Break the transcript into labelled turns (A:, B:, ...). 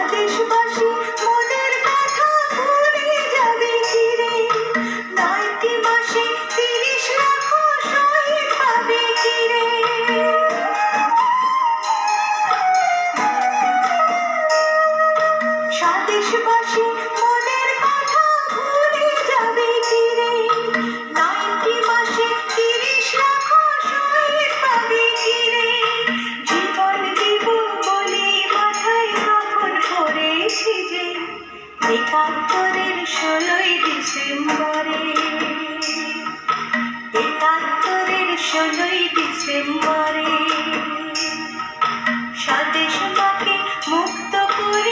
A: স্বদেশবাসী মনের কথা ভুলে যাবে কিরে, ৯টি মাসে ৩০ লাখ শহীদ হবে কিরে। স্বদেশবাসী মনের কথা ভুলে যাবে কিরে, ৯টি মাসে ৩০ লাখ শহীদ হবে কিরে। জীবন দিব বলে মাথায় কাপড় পরেছি যে ৭১-এর ১৬ই ডিসেম্বরে, ৭১-এর ১৬ই ডিসেম্বর।